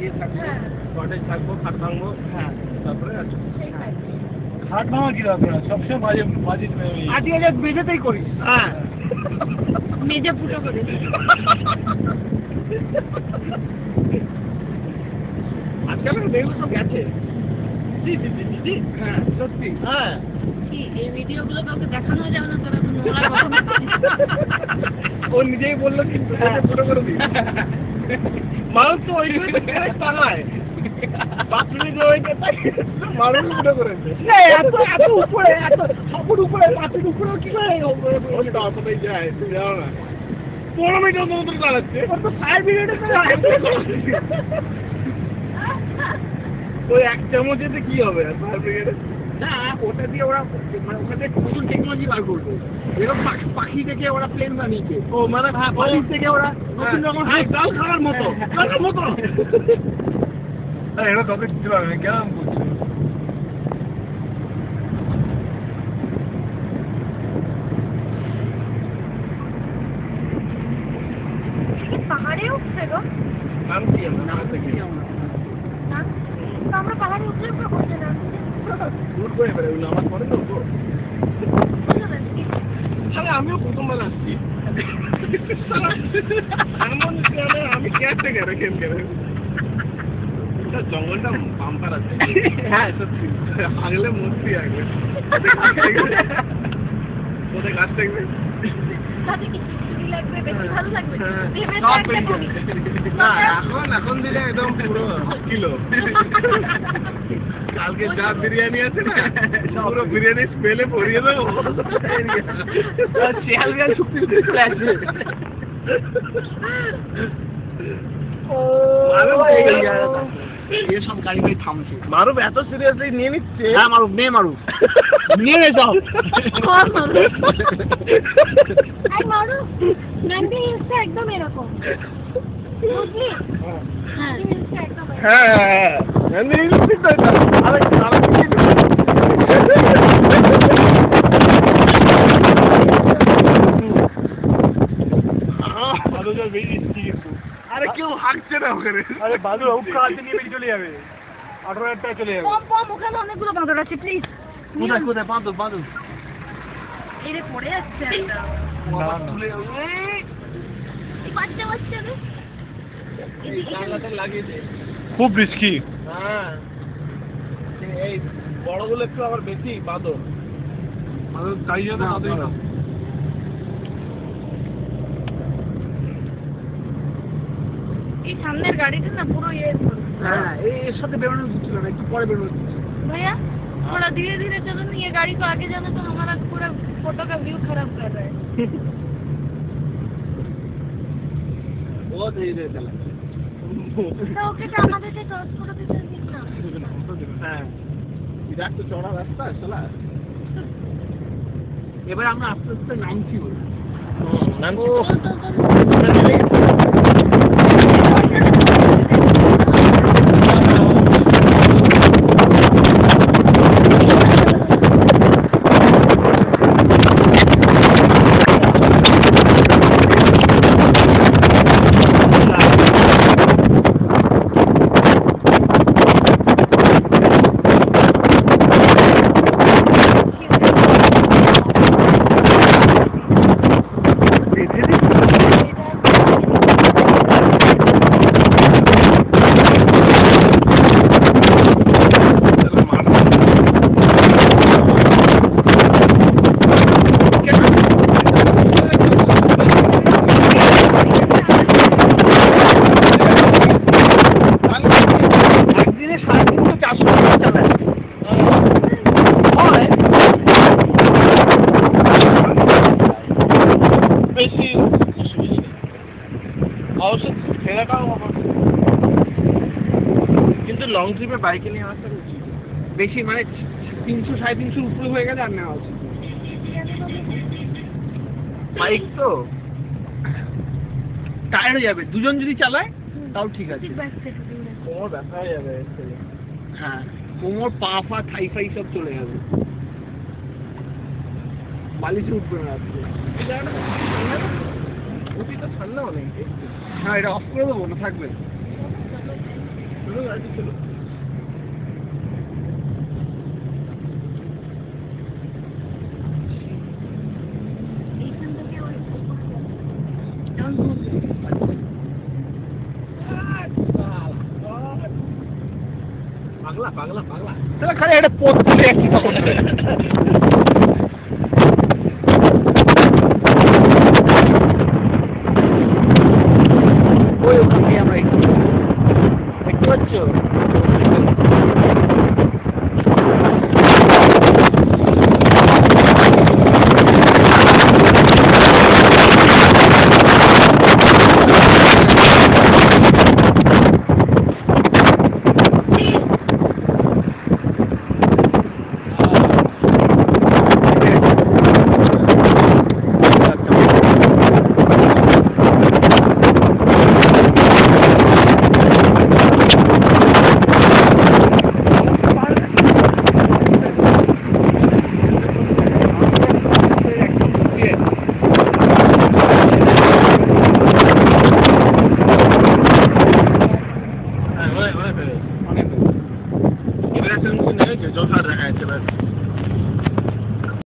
ইয়ে থাকবো, কটেজ থাকবো, খাট ভাঙবো, হ্যাঁ তারপরে আছো খাট ভাঙা কি দরকার সবসময় মাঝে মাঝে আজকে যে মেঝেতেই করিস হ্যাঁ মেজে ফুটো করে আজকাল মেয়েগুলো সব গেছে হ্যাঁ সত্যি হ্যাঁ কি এই ভিডিওগুলো কাউকে দেখানো যাবে না তোরা তো নোংরা কথা ও নিজেই বললো কিন্তু ফুটো করে দিই মানুষ তো ওই তাকায় বাথরুমে যে ওই মানুষ ফুটো করেছে এত এত উপরে এত সবুর উপরে মাটির উপরে কি করে তারপরে যায় তুমি জানো না 15 মিনিটের মতো চালাচ্ছে ওর তো 5 মিনিটে ওই এক চামচেতে কি হবে আর 5 মিনিটে না ওটা দিয়ে ওরা মানে ওখানে নতুন টেকনোলজি বার করবে এরকম পাখি থেকে ওরা প্লেন বানিয়েছে ও মানে পাখি থেকে ওরা নতুন রকম ডাল খাওয়ার মতো খাওয়ার মতো এটা তোকে দিতে পারবে কেমন করছো পাহাড়ে উঠছে গো নাম কি না থেকে না তো আমরা পাহাড়ে উঠলে উপরে করতে না দূর করে বেরো নামাজ পড়ে তো আরে আমিও প্রথমবার আসছি আমি কেয়ার থেকে রেখেন কেন জঙ্গলটা বাম্পার আছে হ্যাঁ সত্যি আগলে মস্তি আগে কোথায় গাছ থাকবে সাথে কি লাগবে বেশি ভালো লাগবে না এখন দিলে একদম পুরো কিলো কালকে যা বিরিয়ানি আছে না পুরো বিরিয়ানি স্মেলে ভরিয়ে দেবো শিয়াল বিয়াল শুক্তি চলে আসবে সব গাড়ি গাড়ি থামছে মারুফ এত সিরিয়াসলি নিয়ে নিচ্ছে হ্যাঁ মারুফ নে মারুফ নিয়ে নে যাও আই মারু নান্দি ইনস্টা একদম এরকম বুঝলি হ্যাঁ ইনস্টা একদম হ্যাঁ নান্দি ইনস্টা তো আরে আরে কেউ হাঁকছে না ওখানে আরে বাদু উঠা হাতে নিয়ে বেরিয়ে চলে যাবে 18,000 টাকা চলে যাবে কম কম ওখানে অনেকগুলো বাঁদর আছে প্লিজ কোথায় কোথায় বাঁধো বাঁধো এরে পড়ে যাচ্ছে একটা বাচ্চা বাচ্চা রে জানলাটা লাগিয়ে দে খুব রিস্কি হ্যাঁ এই বড়গুলো একটু আবার বেশি বাঁধো বাদু তাই জন্য বাদুই না এই সামনের গাড়িটা না পুরো ইয়ে হ্যাঁ এর সাথে বেরোনো দিচ্ছিল না একটু পরে বেরোনো দিচ্ছিল भैया थोड़ा धीरे धीरे चलो ना ये गाड़ी को आगे जाना तो हमारा पूरा फोटो का व्यू खराब कर रहा है बहुत धीरे धीरे चला तो ओके तो हमारे से क्रॉस करो तो दिखना হ্যাঁ এটা একটু চড়া রাস্তা চলা এবার আমরা আস্তে আস্তে নামছি কিন্তু লং ট্রিপে বাইকে নিয়ে আসতে উচিত বেশি মানে 300-350 উপরে হয়ে গেলে আর নেওয়া উচিত বাইক তো টায়ার হয়ে যাবে দুজন যদি চালায় তাও ঠিক আছে কোমর ব্যথা হয়ে যাবে হ্যাঁ কোমর পা ফা থাই ফাই সব চলে যাবে বালিশে উঠবে না ঠান্ডা অনেক হ্যাঁ এটা অফ করে দেবো না থাকবে চলো গাড়ি চলো এইখান থেকে ওই উপরে যাবে। যেমন ঘুরবে। পাগলা পাগলা পাগলা তাহলে খালি একটা পোস্ট দিলে একই তখন